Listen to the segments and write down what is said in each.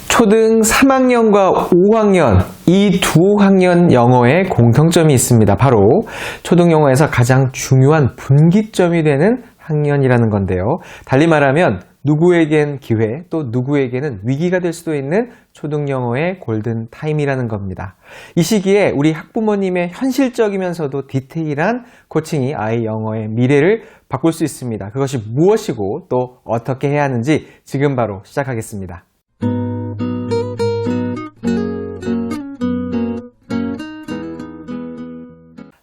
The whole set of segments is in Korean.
초등 3학년과 5학년 이 두 학년 영어에 공통점이 있습니다. 바로 초등 영어에서 가장 중요한 분기점이 되는 학년이라는 건데요. 달리 말하면 누구에겐 기회 또 누구에게는 위기가 될 수도 있는 초등 영어의 골든 타임이라는 겁니다. 이 시기에 우리 학부모님의 현실적이면서도 디테일한 코칭이 아이 영어의 미래를 바꿀 수 있습니다. 그것이 무엇이고 또 어떻게 해야 하는지 지금 바로 시작하겠습니다.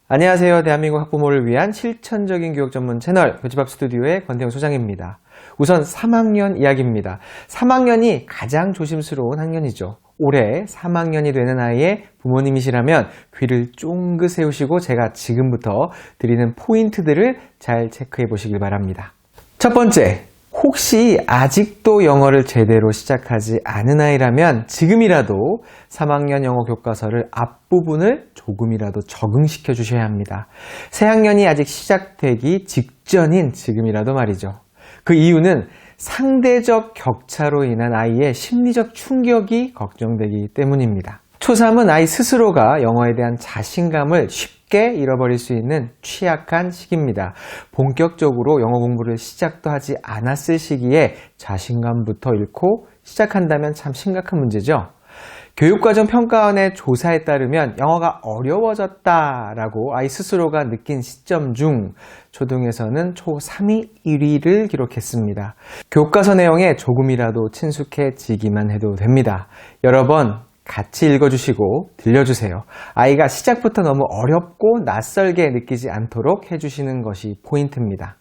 안녕하세요. 대한민국 학부모를 위한 실천적인 교육 전문 채널 교집합 스튜디오의 권태용 소장입니다. 우선 3학년 이야기입니다. 3학년이 가장 조심스러운 학년이죠. 올해 3학년이 되는 아이의 부모님이시라면 귀를 쫑긋 세우시고 제가 지금부터 드리는 포인트들을 잘 체크해 보시길 바랍니다. 첫 번째, 혹시 아직도 영어를 제대로 시작하지 않은 아이라면 지금이라도 3학년 영어 교과서를 앞부분을 조금이라도 적응시켜 주셔야 합니다. 새 학년이 아직 시작되기 직전인 지금이라도 말이죠. 그 이유는 상대적 격차로 인한 아이의 심리적 충격이 걱정되기 때문입니다. 초3은 아이 스스로가 영어에 대한 자신감을 쉽게 잃어버릴 수 있는 취약한 시기입니다. 본격적으로 영어 공부를 시작도 하지 않았을 시기에 자신감부터 잃고 시작한다면 참 심각한 문제죠. 교육과정 평가원의 조사에 따르면 영어가 어려워졌다라고 아이 스스로가 느낀 시점 중 초등에서는 초3이 1위를 기록했습니다. 교과서 내용에 조금이라도 친숙해지기만 해도 됩니다. 여러 번 같이 읽어주시고 들려주세요. 아이가 시작부터 너무 어렵고 낯설게 느끼지 않도록 해주시는 것이 포인트입니다.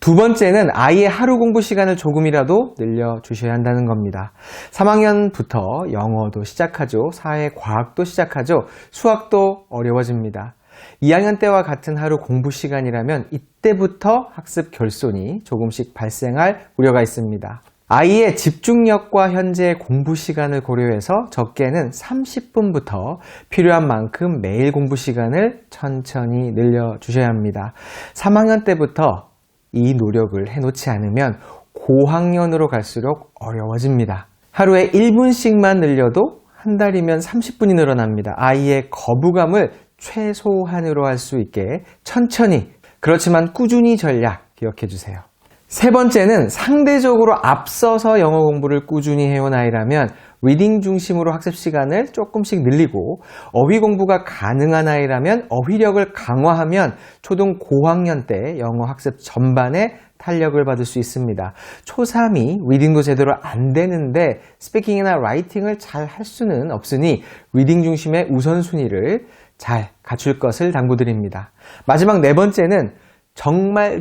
두 번째는 아이의 하루 공부 시간을 조금이라도 늘려주셔야 한다는 겁니다. 3학년부터 영어도 시작하죠. 사회 과학도 시작하죠. 수학도 어려워집니다. 2학년 때와 같은 하루 공부 시간이라면 이때부터 학습 결손이 조금씩 발생할 우려가 있습니다. 아이의 집중력과 현재의 공부 시간을 고려해서 적게는 30분부터 필요한 만큼 매일 공부 시간을 천천히 늘려주셔야 합니다. 3학년 때부터 이 노력을 해놓지 않으면 고학년으로 갈수록 어려워집니다. 하루에 1분씩만 늘려도 한 달이면 30분이 늘어납니다. 아이의 거부감을 최소한으로 할 수 있게 천천히 그렇지만 꾸준히 전략 기억해 주세요. 세 번째는 상대적으로 앞서서 영어 공부를 꾸준히 해온 아이라면 리딩 중심으로 학습 시간을 조금씩 늘리고 어휘 공부가 가능한 아이라면 어휘력을 강화하면 초등 고학년 때 영어 학습 전반에 탄력을 받을 수 있습니다. 초3이 리딩도 제대로 안 되는데 스피킹이나 라이팅을 잘 할 수는 없으니 리딩 중심의 우선순위를 잘 갖출 것을 당부드립니다. 마지막 네 번째는 정말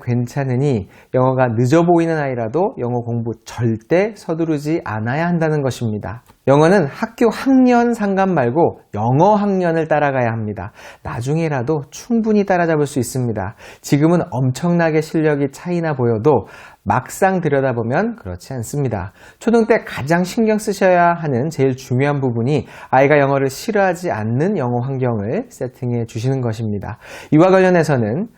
괜찮으니 영어가 늦어 보이는 아이라도 영어 공부 절대 서두르지 않아야 한다는 것입니다. 영어는 학교 학년 상관 말고 영어 학년을 따라가야 합니다. 나중에라도 충분히 따라잡을 수 있습니다. 지금은 엄청나게 실력이 차이나 보여도 막상 들여다보면 그렇지 않습니다. 초등 때 가장 신경 쓰셔야 하는 제일 중요한 부분이 아이가 영어를 싫어하지 않는 영어 환경을 세팅해 주시는 것입니다. 이와 관련해서는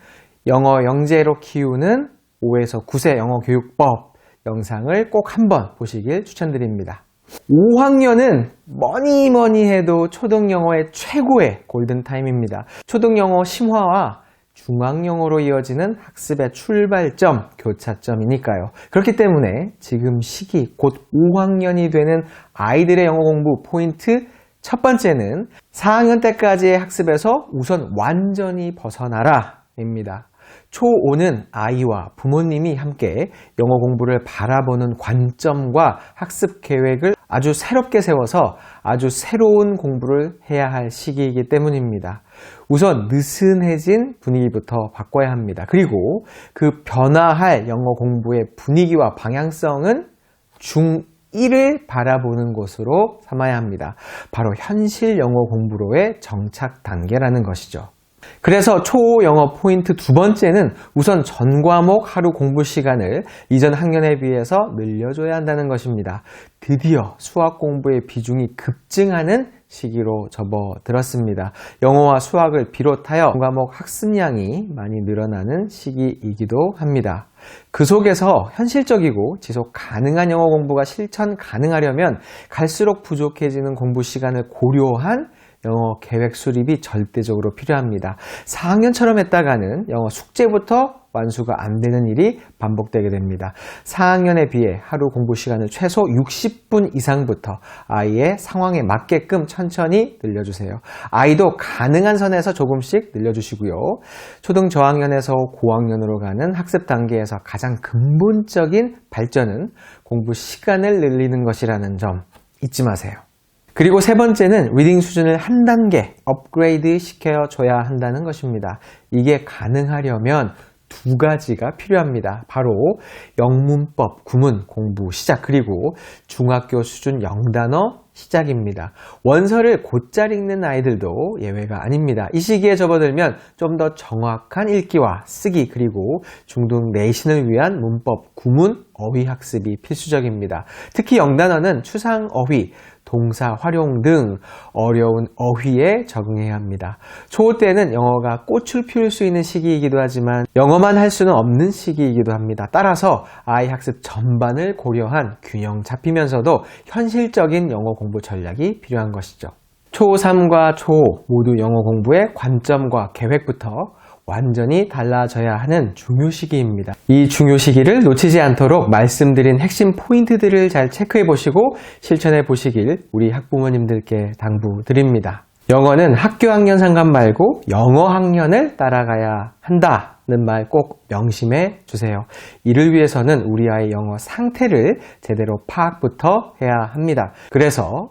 영어 영재로 키우는 5에서 9세 영어 교육법 영상을 꼭 한번 보시길 추천드립니다. 5학년은 뭐니 해도 초등 영어의 최고의 골든타임입니다. 초등 영어 심화와 중학 영어로 이어지는 학습의 출발점, 교차점이니까요. 그렇기 때문에 지금 시기 곧 5학년이 되는 아이들의 영어 공부 포인트 첫 번째는 4학년 때까지의 학습에서 우선 완전히 벗어나라 입니다. 초5는 아이와 부모님이 함께 영어 공부를 바라보는 관점과 학습 계획을 아주 새롭게 세워서 아주 새로운 공부를 해야 할 시기이기 때문입니다. 우선 느슨해진 분위기부터 바꿔야 합니다. 그리고 그 변화할 영어 공부의 분위기와 방향성은 중1을 바라보는 것으로 삼아야 합니다. 바로 현실 영어 공부로의 정착 단계라는 것이죠. 그래서 초영어 포인트 두 번째는 우선 전 과목 하루 공부 시간을 이전 학년에 비해서 늘려줘야 한다는 것입니다. 드디어 수학 공부의 비중이 급증하는 시기로 접어들었습니다. 영어와 수학을 비롯하여 전 과목 학습량이 많이 늘어나는 시기이기도 합니다. 그 속에서 현실적이고 지속 가능한 영어 공부가 실천 가능하려면 갈수록 부족해지는 공부 시간을 고려한 영어 계획 수립이 절대적으로 필요합니다. 4학년처럼 했다가는 영어 숙제부터 완수가 안 되는 일이 반복되게 됩니다. 4학년에 비해 하루 공부 시간을 최소 60분 이상부터 아이의 상황에 맞게끔 천천히 늘려주세요. 아이도 가능한 선에서 조금씩 늘려주시고요. 초등 저학년에서 고학년으로 가는 학습 단계에서 가장 근본적인 발전은 공부 시간을 늘리는 것이라는 점 잊지 마세요. 그리고 세 번째는 리딩 수준을 한 단계 업그레이드 시켜줘야 한다는 것입니다. 이게 가능하려면 두 가지가 필요합니다. 바로 영문법 구문 공부 시작, 그리고 중학교 수준 영단어 시작입니다. 원서를 곧잘 읽는 아이들도 예외가 아닙니다. 이 시기에 접어들면 좀 더 정확한 읽기와 쓰기, 그리고 중등 내신을 위한 문법 구문 어휘 학습이 필수적입니다. 특히 영단어는 추상 어휘, 동사 활용 등 어려운 어휘에 적응해야 합니다. 초5 때는 영어가 꽃을 피울 수 있는 시기이기도 하지만 영어만 할 수는 없는 시기이기도 합니다. 따라서 아이 학습 전반을 고려한 균형 잡히면서도 현실적인 영어 공부 전략이 필요한 것이죠. 초3과 초5 모두 영어 공부의 관점과 계획부터 완전히 달라져야 하는 중요 시기입니다. 이 중요 시기를 놓치지 않도록 말씀드린 핵심 포인트들을 잘 체크해 보시고 실천해 보시길 우리 학부모님들께 당부드립니다. 영어는 학교 학년 상관 말고 영어 학년을 따라가야 한다는 말 꼭 명심해 주세요. 이를 위해서는 우리 아이 영어 상태를 제대로 파악부터 해야 합니다. 그래서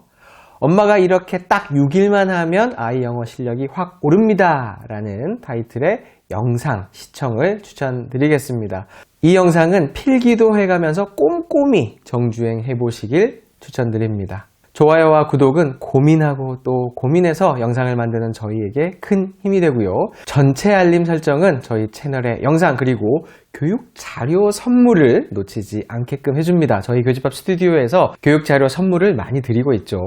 엄마가 이렇게 딱 6일만 하면 아이 영어 실력이 확 오릅니다 라는 타이틀의 영상 시청을 추천드리겠습니다. 이 영상은 필기도 해가면서 꼼꼼히 정주행해 보시길 추천드립니다. 좋아요와 구독은 고민하고 또 고민해서 영상을 만드는 저희에게 큰 힘이 되고요. 전체 알림 설정은 저희 채널의 영상 그리고 교육 자료 선물을 놓치지 않게끔 해줍니다. 저희 교집합 스튜디오에서 교육 자료 선물을 많이 드리고 있죠.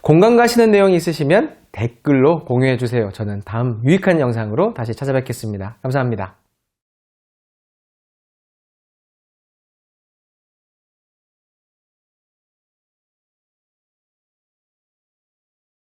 공감 가시는 내용이 있으시면 댓글로 공유해 주세요. 저는 다음 유익한 영상으로 다시 찾아뵙겠습니다. 감사합니다.